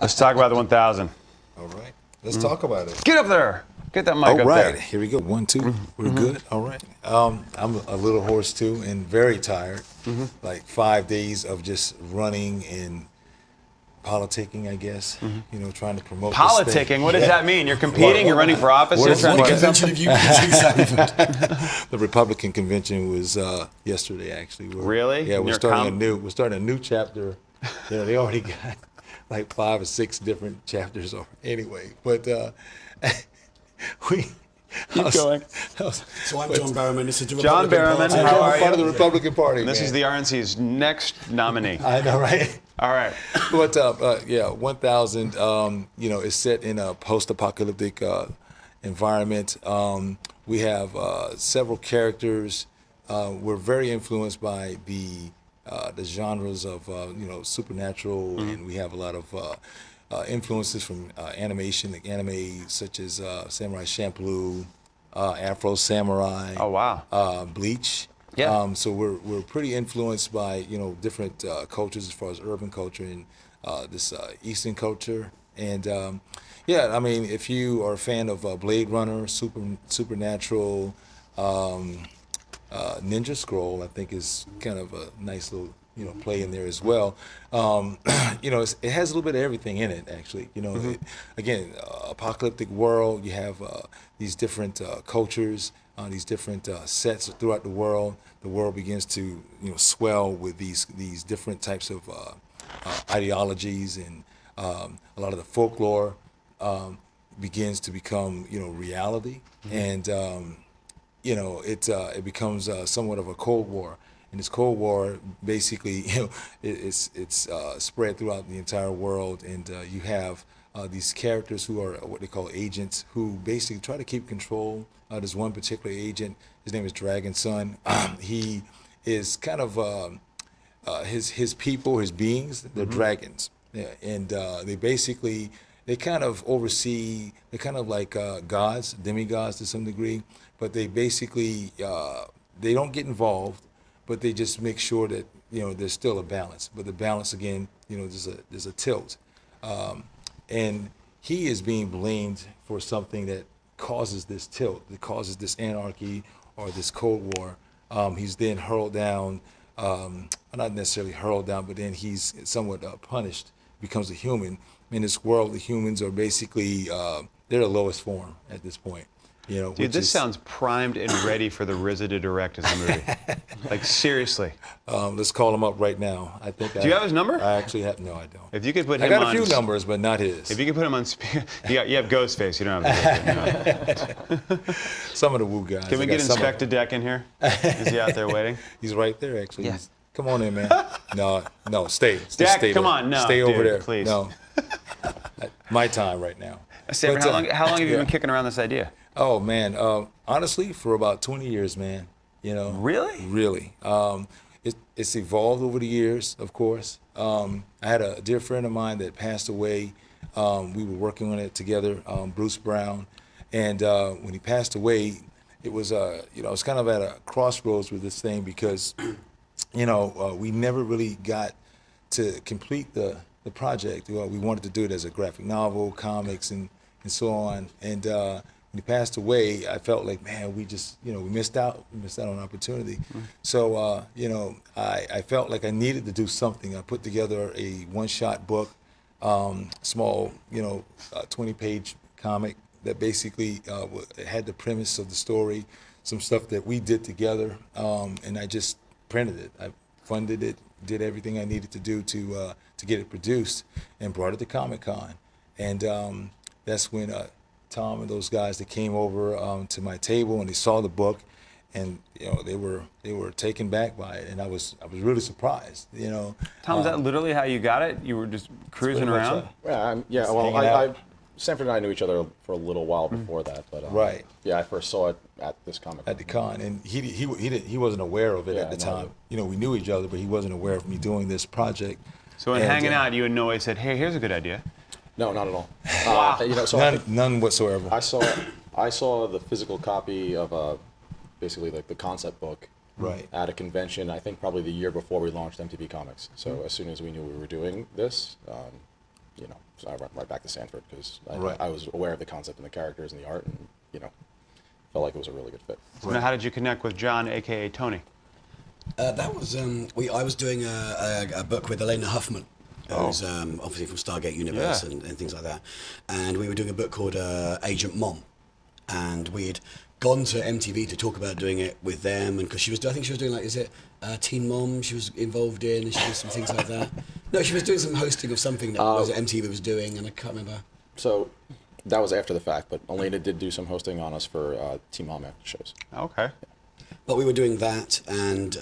Let's talk about the 1000. All right. Let's talk about it. Get up there. Get that mic All up right. there. Here we go. 1, 2. We're good. All right. I'm a little hoarse too and very tired. Like 5 days of just running and politicking, I guess. You know, trying to promote this thing. Politicking? What does that mean? You're competing? You're running for office? You're trying to get convention have you been to, Sanford? The Republican convention was yesterday, actually. Really? Yeah, we're You're starting a new chapter. You know, they already got like 5 or 6 different chapters. Anyway, but we. Keep going. So I'm John Barrowman. This is the John Republican Barrowman, Party. how are I'm part you? of the Republican Party. This man. is the RNC's next nominee. I know, right? All right. But yeah, 1000. You know, is set in a post-apocalyptic environment. We have several characters. We're very influenced by the genres of you know, supernatural, and we have a lot of influences from animation, like anime such as Samurai Champloo, Afro Samurai. Oh, wow. Bleach. Yeah. So we're pretty influenced by, you know, different cultures as far as urban culture and this Eastern culture. And yeah, I mean, if you are a fan of Blade Runner, Supernatural, Ninja Scroll, I think is kind of a nice little, you know, play in there as well. You know, it has a little bit of everything in it, actually. You know, again, apocalyptic world. You have these different cultures, these different sets throughout the world. The world begins to, you know, swell with these different types of ideologies, and a lot of the folklore begins to become, you know, reality, and you know, it becomes somewhat of a Cold War. And this Cold War, basically, you know, it's spread throughout the entire world, and you have these characters who are what they call agents, who basically try to keep control. There's one particular agent. His name is Dragon Son. He is kind of his people, his beings. They're dragons, yeah, and they kind of oversee. They're kind of like gods, demigods to some degree, but they basically they don't get involved. But they just make sure that, you know, there's still a balance. But the balance, again, you know, there's a tilt, and he is being blamed for something that causes this tilt, that causes this anarchy or this Cold War. He's then hurled down, not necessarily hurled down, but then he's somewhat punished, becomes a human. In this world, the humans are basically they're the lowest form at this point. You know, Dude, this sounds primed and ready for the RZA to direct as a movie. Like, seriously. Let's call him up right now. I think. Do you have his number? I actually have. No, I don't. If you could put him I got on, a few numbers, but not his. If you could put him on speaker, you have Ghostface. You don't have the Some of the Woo guys. Can we get Inspector Deck in here? Is he out there waiting? He's right there, actually. Yeah. Come on in, man. No, stay. Just Deck, stay come there. on, no, Stay dude, over there. please. No. My time right now. Sanford, But, how long have you yeah. been kicking around this idea? Oh man, honestly, for about 20 years, man. You know. Really? Really. It's evolved over the years, of course. I had a dear friend of mine that passed away. We were working on it together, Bruce Brown, and when he passed away, it was you know, it's kind of at a crossroads with this thing because, you know, we never really got to complete the project. We wanted to do it as a graphic novel, comics, and so on. And when he passed away, I felt like, man, we just, you know, we missed out on an opportunity. So, you know, I felt like I needed to do something. I put together a one-shot book, small, you know, 20-page comic that basically had the premise of the story, some stuff that we did together, and I just printed it. I funded it, did everything I needed to do to get it produced, and brought it to Comic-Con. And that's when Tom and those guys that came over to my table and they saw the book, and you know, they were taken back by it, and I was really surprised. You know, Tom, is that literally how you got it? You were just cruising around? Yeah, well, hanging out. Sanford and I knew each other for a little while before that, but Right. Yeah, I first saw it at this comic. At the con, and he wasn't aware of it Yeah, at the no. time. You know, we knew each other, but he wasn't aware of me doing this project. So when And, hanging out, you and Noe said, hey, here's a good idea. No, not at all. Wow. You know, so None whatsoever. I saw the physical copy of basically like the concept book Right. at a convention. I think probably the year before we launched MTV Comics. So as soon as we knew we were doing this, so I went right back to Sanford because Right. I was aware of the concept and the characters and the art, and felt like it was a really good fit. So now, how did you connect with John, aka Tony? That was I was doing a book with Elena Huffman, who's obviously from Stargate Universe Yeah. and things like that, and we were doing a book called Agent Mom, and we'd gone to MTV to talk about doing it with them, and because I think she was doing like, is it Teen Mom she was involved in, and she did some things like that. No, she was doing some hosting of something that MTV was doing, and I can't remember. So that was after the fact, but Elena did do some hosting on us for Team Mom after shows. Okay. But we were doing that, and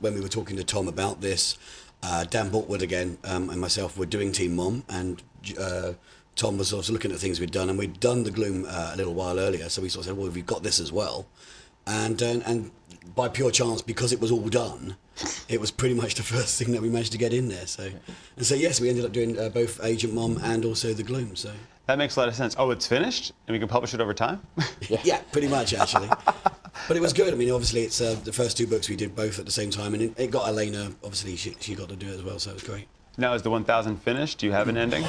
when we were talking to Tom about this, Dan Boltwood again and myself were doing Team Mom, and Tom was also looking at things we'd done, and we'd done the Gloom a little while earlier, so we sort of said, well, we've got this as well. And by pure chance, because it was all done, it was pretty much the first thing that we managed to get in there. So yes, we ended up doing both Agent Mom and also the Gloom. So That makes a lot of sense. Oh, it's finished, and we can publish it over time? yeah, pretty much actually. But it was good. I mean, obviously, it's the first two books we did both at the same time, and it got Elena. Obviously, she got to do it as well, so it was great. Now, is the 1000 finished? Do you have an ending?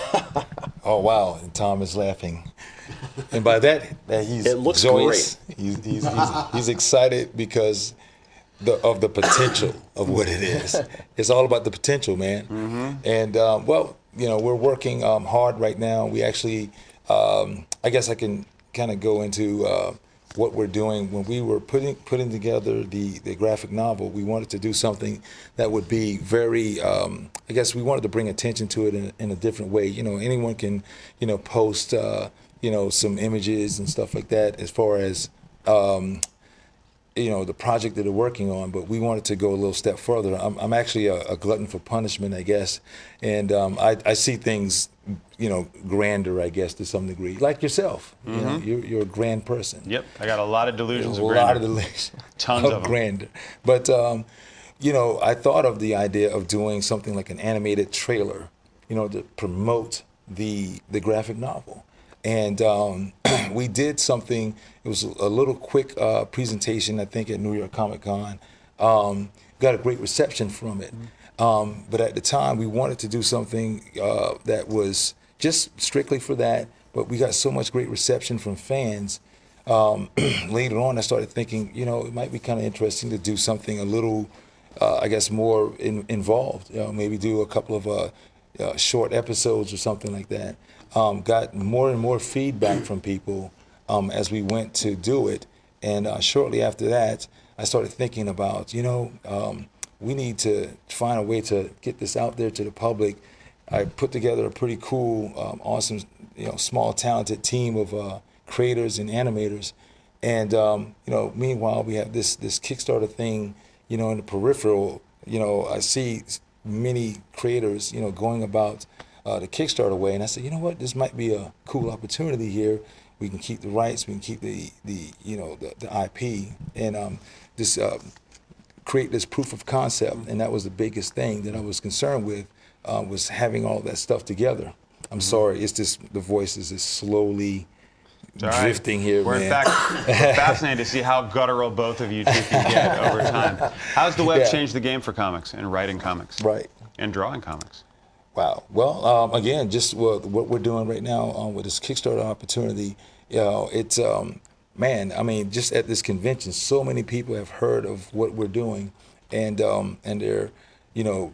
Oh wow! And Tom is laughing, and by that he's It looks joyous. He's excited because of the potential of what it is. It's all about the potential, man. Mm-hmm. And we're working hard right now. We actually, I guess I can kind of go into what we're doing. When we were putting together the graphic novel, we wanted to do something that would be very, I guess we wanted to bring attention to it in a different way. Anyone can, post, some images and stuff like that as far as, the project that they're working on, but we wanted to go a little step further. I'm actually a glutton for punishment, I guess, and I see things, grander, I guess, to some degree, like yourself. Mm-hmm. You're a grand person. Yep, I got a lot of delusions of A grandeur. lot of delusions. Tons of them. grandeur. But I thought of the idea of doing something like an animated trailer, to promote the graphic novel. And we did something. It was a little quick presentation, I think, at New York Comic Con. Got a great reception from it. But at the time, we wanted to do something that was just strictly for that. But we got so much great reception from fans. Later on, I started thinking, it might be kind of interesting to do something a little, I guess, more involved. Maybe do a couple of short episodes or something like that. Got more and more feedback from people as we went to do it. And shortly after that, I started thinking about, we need to find a way to get this out there to the public. I put together a pretty cool, awesome, small, talented team of creators and animators. And, meanwhile, we have this Kickstarter thing, in the peripheral. I see many creators, going about the Kickstarter way, and I said, you know what, this might be a cool opportunity here. We can keep the rights, we can keep the IP, and just create this proof of concept. And that was the biggest thing that I was concerned with, was having all that stuff together. I'm sorry, it's just the voice is just slowly drifting here, We're man. in fact fascinated to see how guttural both of you two can get over time. How's the web changed the game for comics and writing comics? Right. And drawing comics? Wow. Well, again, just what we're doing right now with this Kickstarter opportunity, it's, just at this convention, so many people have heard of what we're doing, and they're,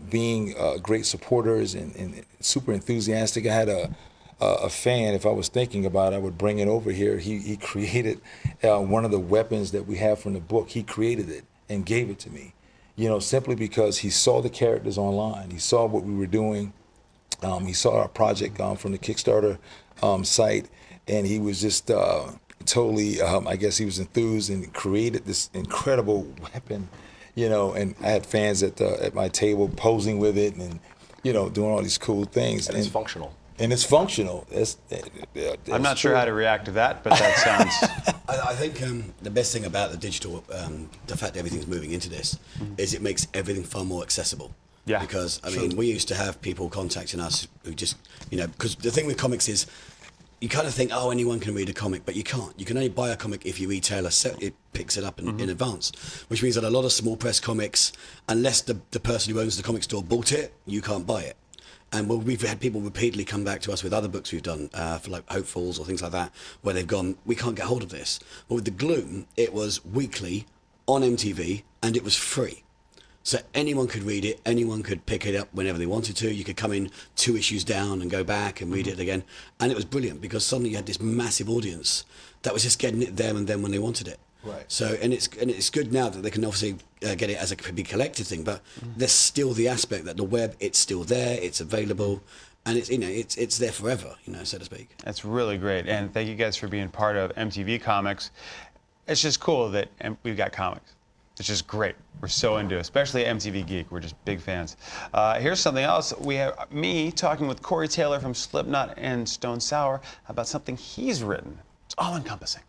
being great supporters and super enthusiastic. I had a fan, if I was thinking about it, I would bring it over here. He created one of the weapons that we have from the book. He created it and gave it to me, simply because he saw the characters online. He saw what we were doing. He saw our project from the Kickstarter site, and he was just totally, I guess he was enthused and created this incredible weapon, and I had fans at my table posing with it and, doing all these cool things. And it's functional. And it's functional. I'm not sure how to react to that, but that sounds... I think the best thing about the digital, the fact that everything's moving into this, is it makes everything far more accessible. Yeah. Because, we used to have people contacting us who just, because the thing with comics is, you kind of think, oh, anyone can read a comic, but you can't. You can only buy a comic if you retail a set, it picks it up in advance, which means that a lot of small press comics, unless the person who owns the comic store bought it, you can't buy it. And we've had people repeatedly come back to us with other books we've done for like Hopefuls or things like that, where they've gone, we can't get hold of this. But with The Gloom, it was weekly on MTV and it was free. So anyone could read it, anyone could pick it up whenever they wanted to. You could come in 2 issues down and go back and read it again. And it was brilliant because suddenly you had this massive audience that was just getting it there and then when they wanted it. Right. So and it's good now that they can obviously get it as a big collective thing, but there's still the aspect that the web, it's still there, it's available, and it's there forever, so to speak. That's really great, and thank you guys for being part of MTV Comics. It's just cool that we've got comics. It's just great. We're so into it, especially MTV Geek. We're just big fans. Here's something else. We have me talking with Corey Taylor from Slipknot and Stone Sour about something he's written. It's all encompassing.